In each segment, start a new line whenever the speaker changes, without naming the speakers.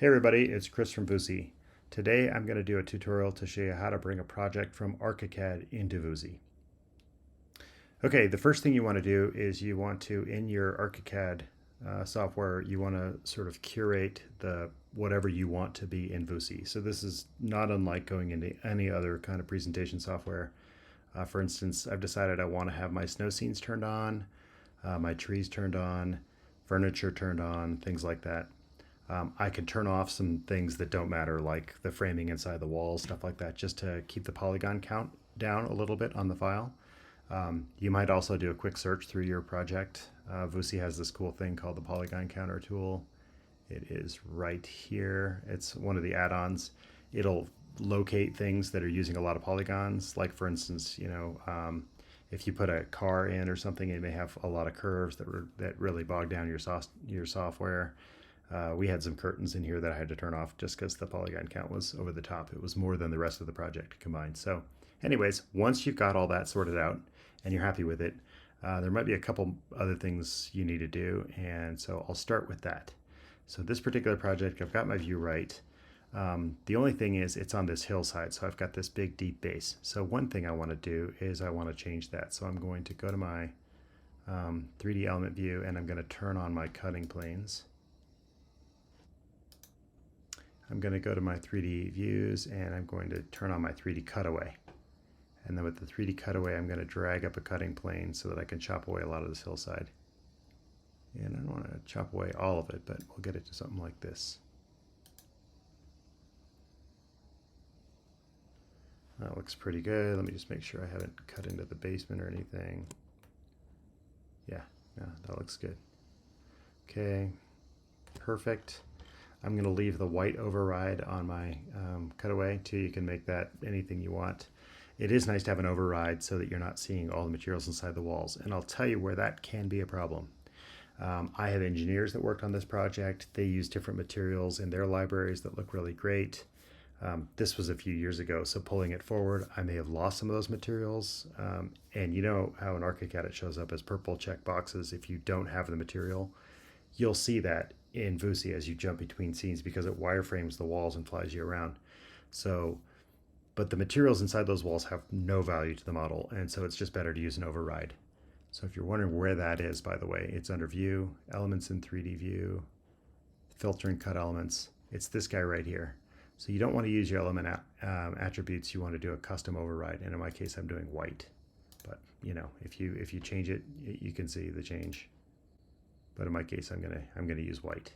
Hey everybody, it's Chris from Voosey. Today I'm going to do a tutorial to show you how to bring a project from Archicad into Voosey. Okay, the first thing you want to do is you want to, in your Archicad software, you want to sort of curate the whatever you want to be in Voosey. So this is not unlike going into any other kind of presentation software. For instance, I've decided I want to have my snow scenes turned on, my trees turned on, furniture turned on, things like that. I can turn off some things that don't matter, like the framing inside the walls, stuff like that, just to keep the polygon count down a little bit on the file. You might also do a quick search through your project. Voosey has this cool thing called the polygon counter tool. It is right here. It's one of the add-ons. It'll locate things that are using a lot of polygons. Like for instance, if you put a car in or something, it may have a lot of curves that really bog down your software. We had some curtains in here that I had to turn off just because the polygon count was over the top. It was more than the rest of the project combined. So anyways, once you've got all that sorted out and you're happy with it, there might be a couple other things you need to do. And so I'll start with that. So this particular project, I've got my view right. The only thing is it's on this hillside. So I've got this big deep base. So one thing I want to do is I want to change that. So I'm going to go to my 3D element view and I'm going to turn on my cutting planes. I'm going to go to my 3D views and I'm going to turn on my 3D cutaway. And then with the 3D cutaway, I'm going to drag up a cutting plane so that I can chop away a lot of this hillside. And I don't want to chop away all of it, but we'll get it to something like this. That looks pretty good. Let me just make sure I haven't cut into the basement or anything. Yeah, that looks good. Okay, perfect. I'm going to leave the white override on my cutaway too. You can make that anything you want. It is nice to have an override so that you're not seeing all the materials inside the walls. And I'll tell you where that can be a problem. I had engineers that worked on this project. They used different materials in their libraries that look really great. This was a few years ago, so pulling it forward, I may have lost some of those materials. And you know how in Archicad it shows up as purple check boxes if you don't have the material. You'll see that in Voosey as you jump between scenes because it wireframes the walls and flies you around. So, but the materials inside those walls have no value to the model, and so it's just better to use an override. So if you're wondering where that is, by the way, it's under View, Elements in 3D View, Filter and Cut Elements. It's this guy right here. So you don't want to use your element attributes. You want to do a custom override, and in my case, I'm doing white. But you know, if you change it, you can see the change. But in my case, I'm gonna use white,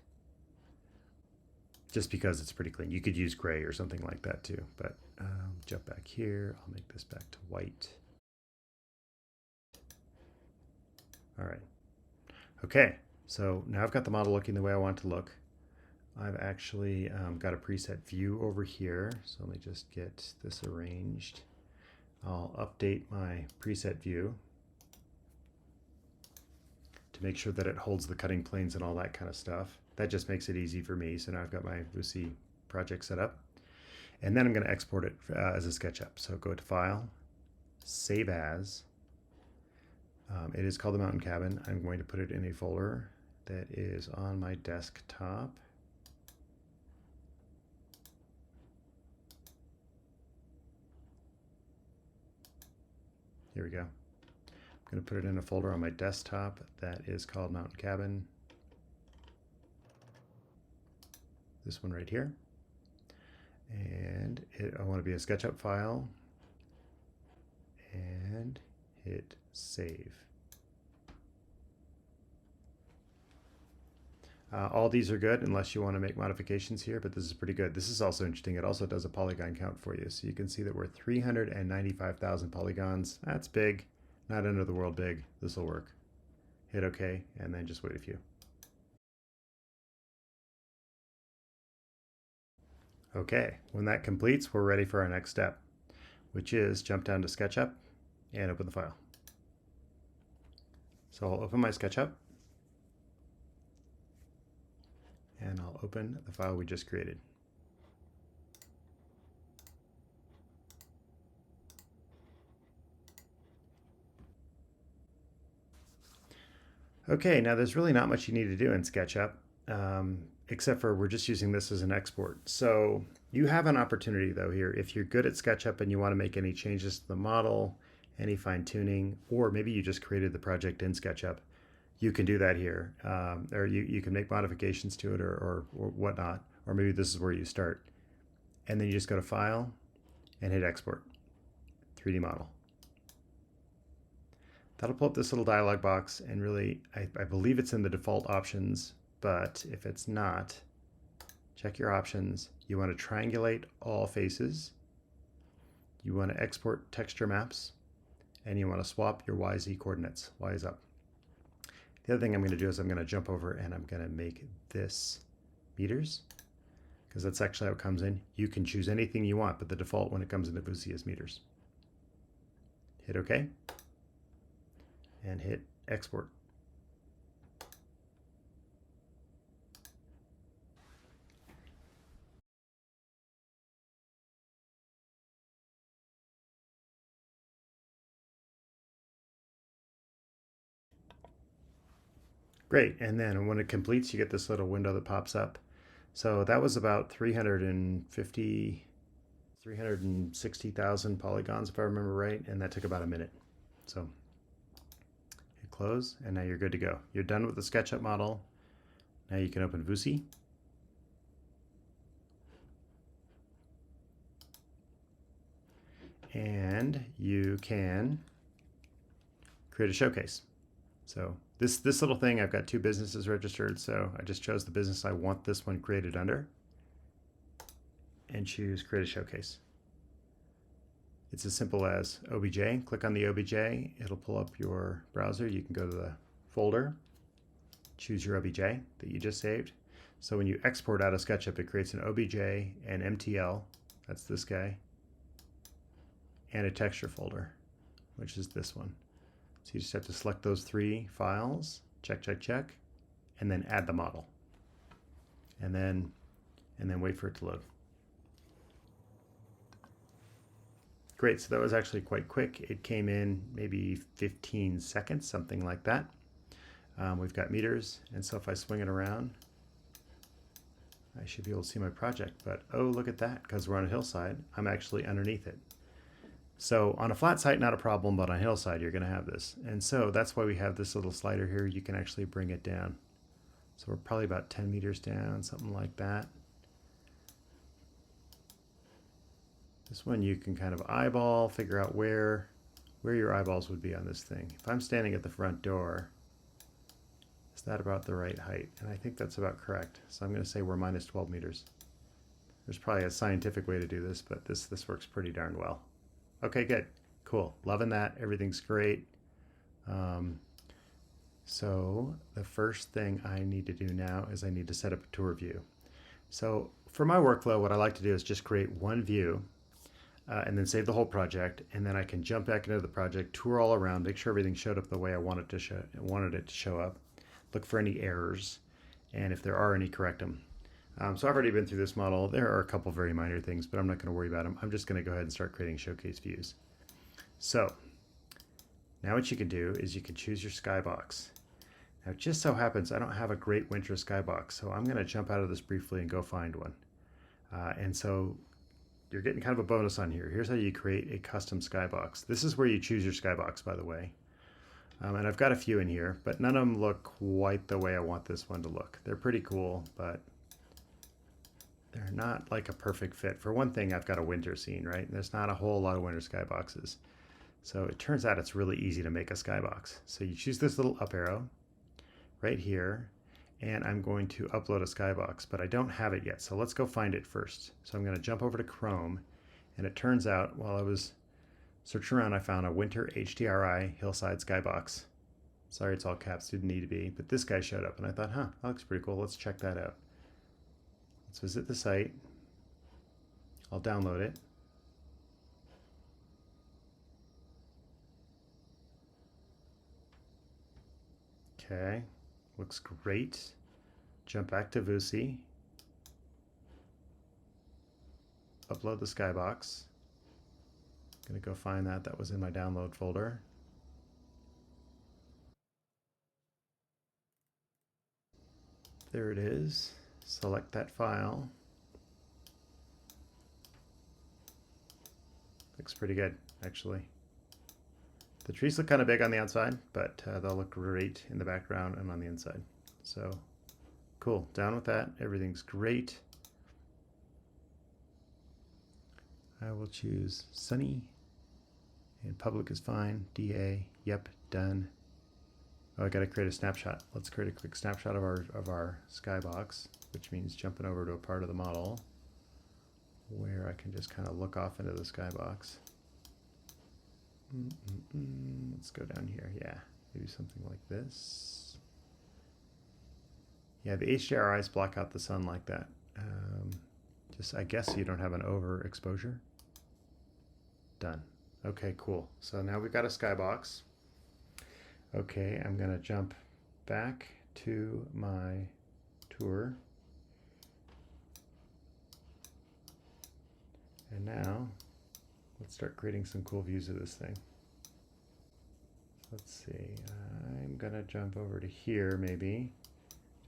just because it's pretty clean. You could use gray or something like that too. But jump back here. I'll make this back to white. All right. Okay. So now I've got the model looking the way I want it to look. I've actually got a preset view over here. So let me just get this arranged. I'll update my preset view to make sure that it holds the cutting planes and all that kind of stuff. That just makes it easy for me. So now I've got my Voosey project set up. And then I'm going to export it as a Sketchup. So go to File, Save As. It is called the Mountain Cabin. I'm going to put it in a folder that is on my desktop. Here we go. I'm going to put it in a folder on my desktop that is called Mountain Cabin. This one right here. And I want to be a Sketchup file. And hit Save. All these are good unless you want to make modifications here, but this is pretty good. This is also interesting. It also does a polygon count for you. So you can see that we're 395,000 polygons. That's big. Not end of the world big. This will work. Hit OK, and then just wait a few. Okay, when that completes, we're ready for our next step, which is jump down to Sketchup and open the file. So I'll open my Sketchup, and I'll open the file we just created. Okay, now there's really not much you need to do in Sketchup. except for we're just using this as an export. So you have an opportunity though here. If you're good at SketchUp and you want to make any changes to the model, any fine tuning, or maybe you just created the project in SketchUp, you can do that here. Or you can make modifications to it or whatnot. Or maybe this is where you start. And then you just go to File and hit Export, 3D Model. That'll pull up this little dialog box, and really, I believe it's in the default options, but if it's not, check your options. You want to triangulate all faces. You want to export texture maps, and you want to swap your YZ coordinates. Y is up. The other thing I'm going to do is I'm going to jump over and I'm going to make this meters, because that's actually how it comes in. You can choose anything you want, but the default when it comes into Voosey is meters. Hit OK. And hit export. Great, and then when it completes, you get this little window that pops up. So that was about 360,000 polygons, if I remember right, and that took about a minute. So hit close, and now you're good to go. You're done with the SketchUp model. Now you can open Voosey. And you can create a showcase. So this little thing, I've got 2 businesses registered, so I just chose the business I want this one created under and choose Create a Showcase. It's as simple as OBJ. Click on the OBJ, it'll pull up your browser. You can go to the folder, choose your OBJ that you just saved. So when you export out of SketchUp, it creates an OBJ and MTL, that's this guy, and a texture folder, which is this one. So you just have to select those 3 files, check, check, check, and then add the model. And then wait for it to load. Great, so that was actually quite quick. It came in maybe 15 seconds, something like that. We've got meters, and so if I swing it around, I should be able to see my project. But oh, look at that, because we're on a hillside, I'm actually underneath it. So on a flat site, not a problem, but on a hillside, you're going to have this. And so that's why we have this little slider here. You can actually bring it down. So we're probably about 10 meters down, something like that. This one you can kind of eyeball, figure out where your eyeballs would be on this thing. If I'm standing at the front door, is that about the right height? And I think that's about correct. So I'm going to say we're minus 12 meters. There's probably a scientific way to do this, but this works pretty darn well. Okay, good, cool, loving that, everything's great. So the first thing I need to do now is I need to set up a tour view. So for my workflow, what I like to do is just create one view and then save the whole project, and then I can jump back into the project, tour all around, make sure everything showed up the way I wanted it to show up, look for any errors, and if there are any, correct them. So I've already been through this model. There are a couple very minor things, but I'm not going to worry about them. I'm just going to go ahead and start creating showcase views. So now what you can do is you can choose your skybox. Now it just so happens I don't have a great winter skybox, so I'm going to jump out of this briefly and go find one. And so you're getting kind of a bonus on here. Here's how you create a custom skybox. This is where you choose your skybox, by the way. And I've got a few in here, but none of them look quite the way I want this one to look. They're pretty cool, but they're not like a perfect fit. For one thing, I've got a winter scene, right? There's not a whole lot of winter skyboxes. So it turns out it's really easy to make a skybox. So you choose this little up arrow right here, and I'm going to upload a skybox, but I don't have it yet. So let's go find it first. So I'm going to jump over to Chrome, and it turns out while I was searching around, I found a winter HDRI hillside skybox. Sorry, it's all caps, didn't need to be, but this guy showed up, and I thought, huh, that looks pretty cool. Let's check that out. Let's visit the site. I'll download it. Okay, looks great. Jump back to Voosey. Upload the skybox. I'm gonna go find that. That was in my download folder. There it is. select that file. Looks pretty good, actually. The trees look kind of big on the outside, but they'll look great in the background and on the inside. So cool, down with that. Everything's great. I will choose sunny, and public is fine. DA, yep, done. Oh, I got to create a snapshot. Let's create a quick snapshot of our skybox, which means jumping over to a part of the model where I can just kind of look off into the skybox. Let's go down here. Yeah, maybe something like this. Yeah, the HDRIs block out the sun like that. Just, I guess you don't have an overexposure. Done. Okay, cool. So now we've got a skybox. Okay, I'm going to jump back to my tour. And now let's start creating some cool views of this thing. Let's see, I'm going to jump over to here maybe,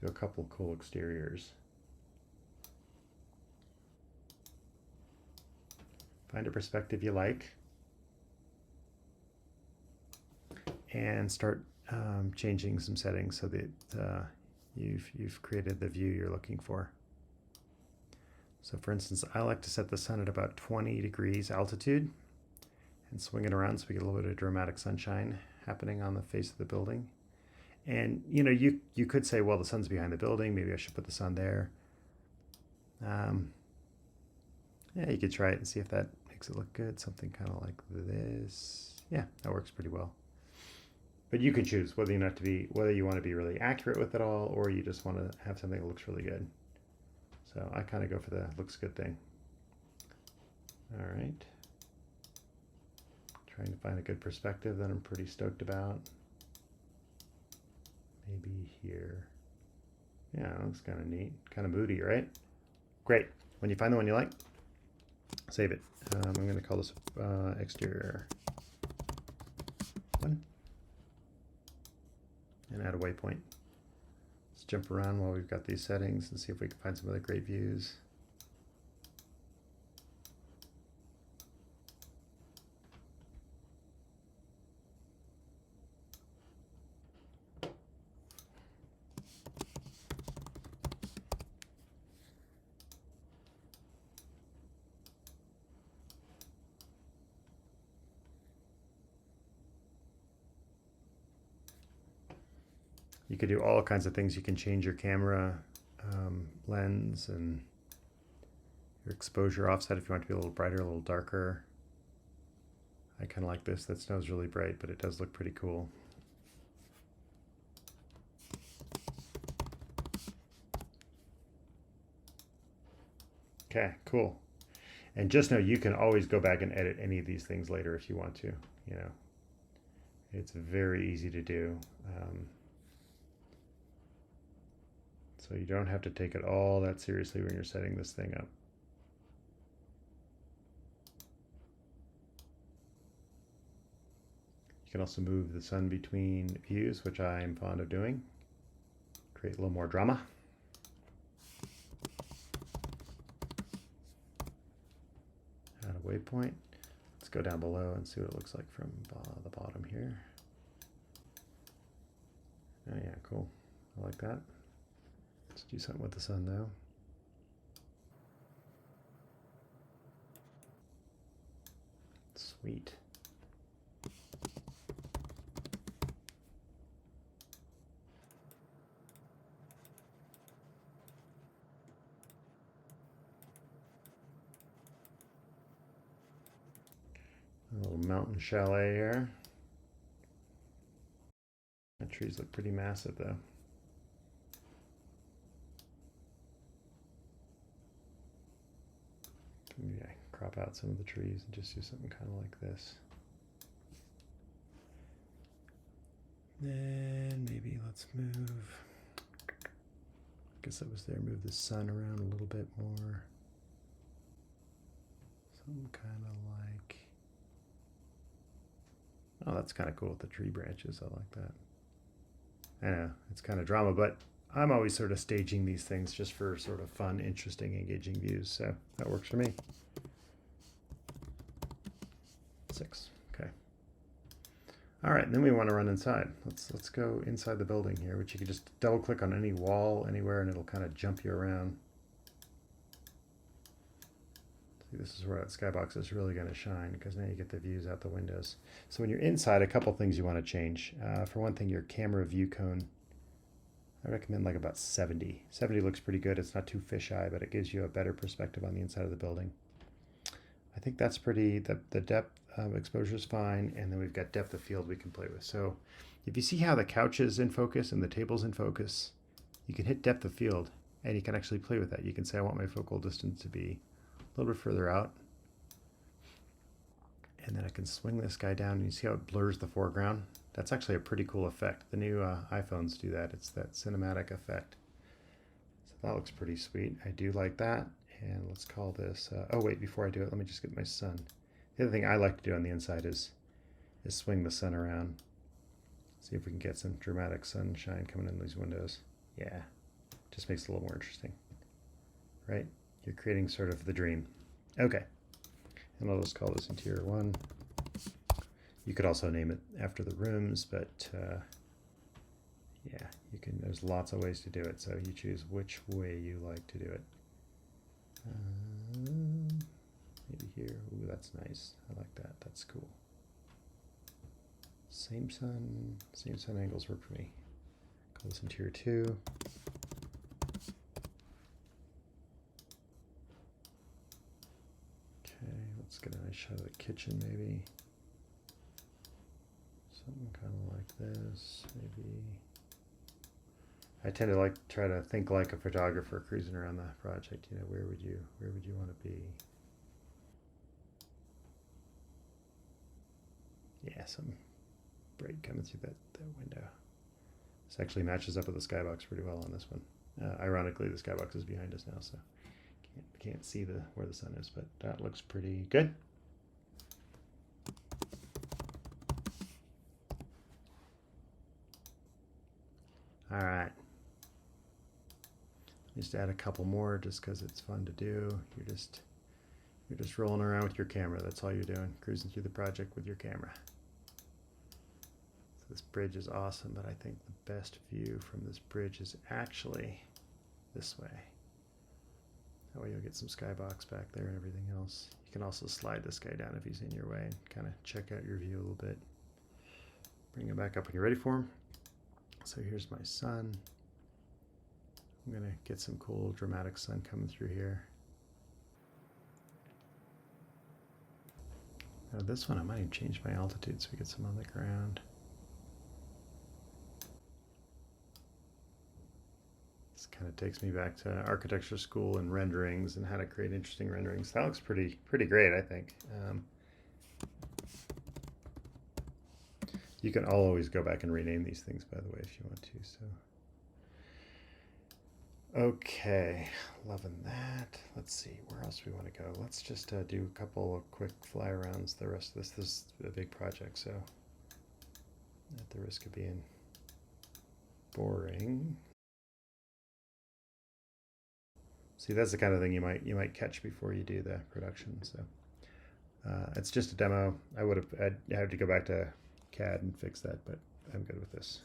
do a couple cool exteriors. Find a perspective you like. And start changing some settings so that you've created the view you're looking for. So for instance, I like to set the sun at about 20 degrees altitude and swing it around so we get a little bit of dramatic sunshine happening on the face of the building. And you know, you could say, well, the sun's behind the building, maybe I should put the sun there. Yeah, you could try it and see if that makes it look good. Something kind of like this. Yeah, that works pretty well. But you can choose whether you want to be really accurate with it all, or you just want to have something that looks really good. So I kind of go for the looks good thing. All right. Trying to find a good perspective that I'm pretty stoked about. Maybe here. Yeah, that looks kind of neat. Kind of moody, right? Great. When you find the one you like, save it. I'm going to call this exterior 1. And add a waypoint. Let's jump around while we've got these settings and see if we can find some other great views. You could do all kinds of things. You can change your camera lens and your exposure offset if you want it to be a little brighter, a little darker. I kind of like this. That snow's really bright, but it does look pretty cool. Okay, cool. And just know you can always go back and edit any of these things later if you want to. You know, it's very easy to do. So you don't have to take it all that seriously when you're setting this thing up. You can also move the sun between views, which I'm fond of doing. Create a little more drama. Add a waypoint. Let's go down below and see what it looks like from the bottom here. Oh yeah, cool. I like that. Let's do something with the sun though. Sweet. A little mountain chalet here. The trees look pretty massive though. Maybe I can crop out some of the trees and just do something kind of like this. Then maybe let's move, I guess that was there, move the sun around a little bit more. Some kind of like, oh, that's kind of cool with the tree branches. I like that. I know, it's kind of drama, but I'm always sort of staging these things just for sort of fun, interesting, engaging views. So that works for me. 6. Okay. All right, and then we want to run inside. Let's go inside the building here, which you can just double click on any wall anywhere and it'll kind of jump you around. See, this is where that skybox is really going to shine because now you get the views out the windows. So when you're inside, a couple things you want to change. For one thing, your camera view cone, I recommend like about 70. 70 looks pretty good. It's not too fisheye, but it gives you a better perspective on the inside of the building. I think that's pretty, the depth of exposure is fine, and then we've got depth of field we can play with. So if you see how the couch is in focus and the table's in focus, you can hit depth of field, and you can actually play with that. You can say, I want my focal distance to be a little bit further out. And then I can swing this guy down, and you see how it blurs the foreground? That's actually a pretty cool effect. The new iPhones do that. It's that cinematic effect. So that looks pretty sweet. I do like that. And let's call this, oh wait, before I do it, let me just get my sun. The other thing I like to do on the inside is swing the sun around. See if we can get some dramatic sunshine coming in these windows. Yeah, just makes it a little more interesting, right? You're creating sort of the dream. Okay, and I'll just call this interior 1. You could also name it after the rooms, but yeah, you can, there's lots of ways to do it, so you choose which way you like to do it. Maybe here. Ooh, that's nice. I like that. That's cool. Same sun angles work for me. Call this interior 2. Okay, let's get a nice shot of the kitchen maybe. Something kind of like this, maybe. I tend to try to think like a photographer cruising around the project. You know, where would you want to be? Yeah, some bright coming through that window. This actually matches up with the skybox pretty well on this one. Ironically, the skybox is behind us now, so can't see where the sun is, but that looks pretty good. All right. Just add a couple more just because it's fun to do. You're just rolling around with your camera. That's all you're doing, cruising through the project with your camera. So this bridge is awesome, but I think the best view from this bridge is actually this way. That way you'll get some skybox back there and everything else. You can also slide this guy down if he's in your way and kind of check out your view a little bit. Bring him back up when you're ready for him. So here's my sun. I'm going to get some cool dramatic sun coming through here. Now this one I might even change my altitude so we get some on the ground. This kind of takes me back to architecture school and renderings and how to create interesting renderings. That looks pretty great, I think. You can always go back and rename these things, by the way, if you want to. So. Okay, loving that. Let's see, where else we want to go? Let's just do a couple of quick fly arounds. The rest of this is a big project, so at the risk of being boring. See, that's the kind of thing you might catch before you do the production. So it's just a demo. I'd have to go back to CAD and fix that, but I'm good with this.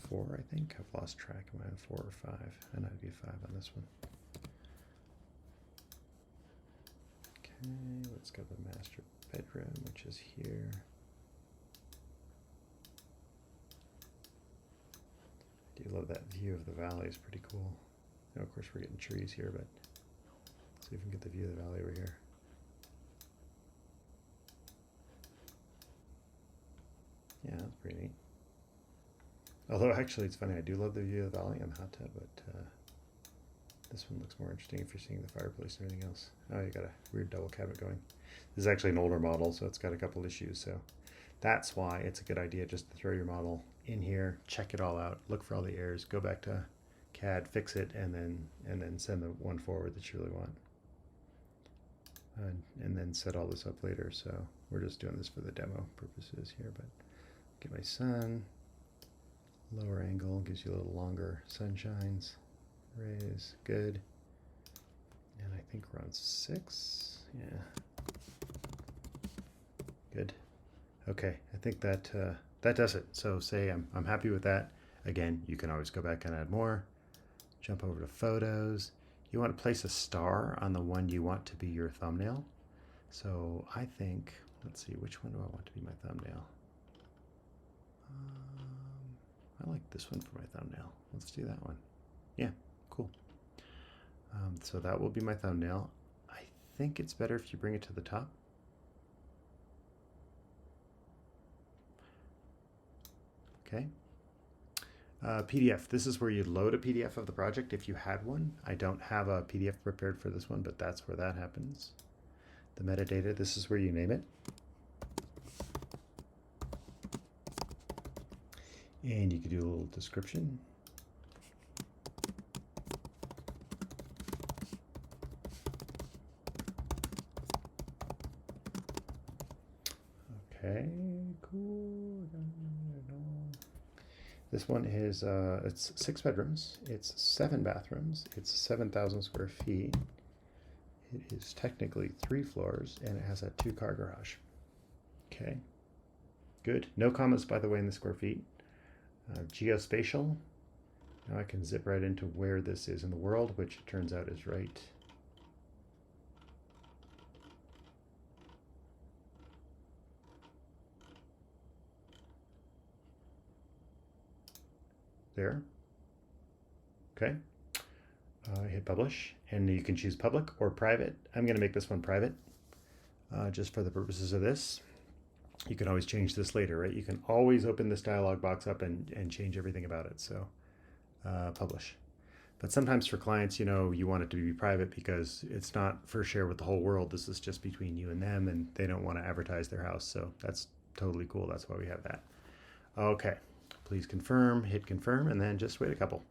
4, I think. I've lost track. Am I on 4 or 5? And I'd be 5 on this one. Okay, let's go to the master bedroom, which is here. I do love that view of the valley. It's pretty cool. Now, of course, we're getting trees here, but let's see if we can get the view of the valley over here. Yeah, that's pretty neat. Although, actually, it's funny, I do love the view of the valley on the hot tub, but this one looks more interesting if you're seeing the fireplace and everything else. Oh, you got a weird double cabinet going. This is actually an older model, so it's got a couple issues, so that's why it's a good idea just to throw your model in here, check it all out, look for all the errors, go back to CAD, fix it, and then send the one forward that you really want. And then set all this up later, so we're just doing this for the demo purposes here, but get my sun. Lower angle gives you a little longer sunshines. Raise, good. And I think we're on 6. Yeah. Good. Okay, I think that that does it. So say I'm happy with that. Again, you can always go back and add more. Jump over to photos. You want to place a star on the one you want to be your thumbnail. So I think, let's see, which one do I want to be my thumbnail? I like this one for my thumbnail. Let's do that one. Yeah, cool. So that will be my thumbnail. I think it's better if you bring it to the top. Okay. PDF. This is where you load a PDF of the project if you had one. I don't have a PDF prepared for this one, but that's where that happens. The metadata, this is where you name it. And you can do a little description. Okay, cool. This one is, it's 6 bedrooms, it's 7 bathrooms, it's 7,000 square feet. It is technically 3 floors, and it has a 2-car garage. Okay, good. No comments, by the way, in the square feet. Geospatial. Now I can zip right into where this is in the world, which it turns out is right there. Okay. Hit publish, and you can choose public or private. I'm going to make this one private, just for the purposes of this. You can always change this later, right? You can always open this dialog box up and change everything about it. So publish. But sometimes for clients, you know, you want it to be private because it's not for share with the whole world. This is just between you and them, and they don't want to advertise their house. So that's totally cool. That's why we have that. Okay. Please confirm, hit confirm, and then just wait a couple.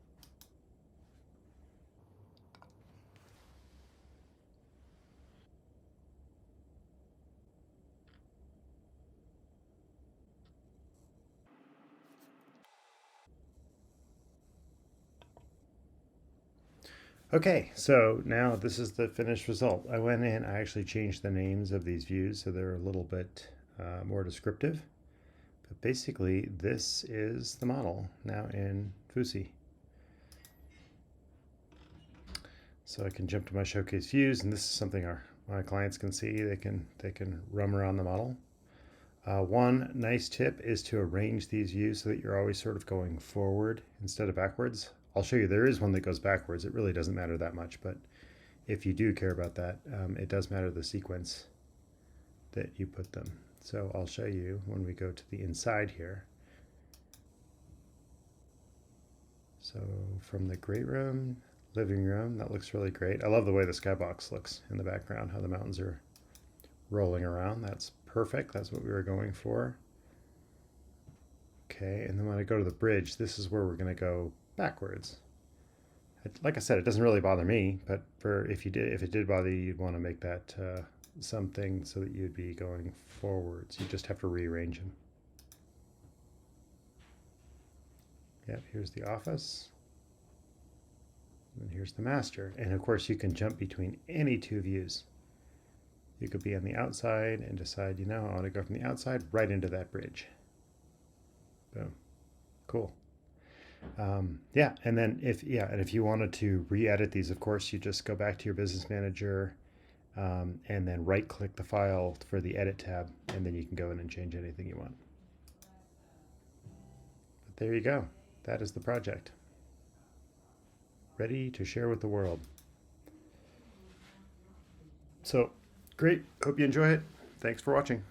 Okay, so now this is the finished result. I went in, I actually changed the names of these views so they're a little bit more descriptive. But basically, this is the model now in Voosey. So I can jump to my showcase views, and this is something my clients can see. They can roam around the model. One nice tip is to arrange these views so that you're always sort of going forward instead of backwards. I'll show you there is one that goes backwards. It really doesn't matter that much, but if you do care about that, it does matter the sequence that you put them. So I'll show you when we go to the inside here. So from the great room, living room, that looks really great. I love the way the skybox looks in the background, how the mountains are rolling around. That's perfect. That's what we were going for. Okay, and then when I go to the bridge, this is where we're going to go backwards. Like I said, it doesn't really bother me, but if it did bother you, you'd want to make that something so that you'd be going forwards. You just have to rearrange them. Yep, here's the office. And here's the master. And of course, you can jump between any 2 views. You could be on the outside and decide, you know, I want to go from the outside right into that bridge. Boom. Cool. Yeah, and then if you wanted to re-edit these, of course, you just go back to your business manager and then right-click the file for the edit tab, and then you can go in and change anything you want. But there you go. That is the project. Ready to share with the world. So, great. Hope you enjoy it. Thanks for watching.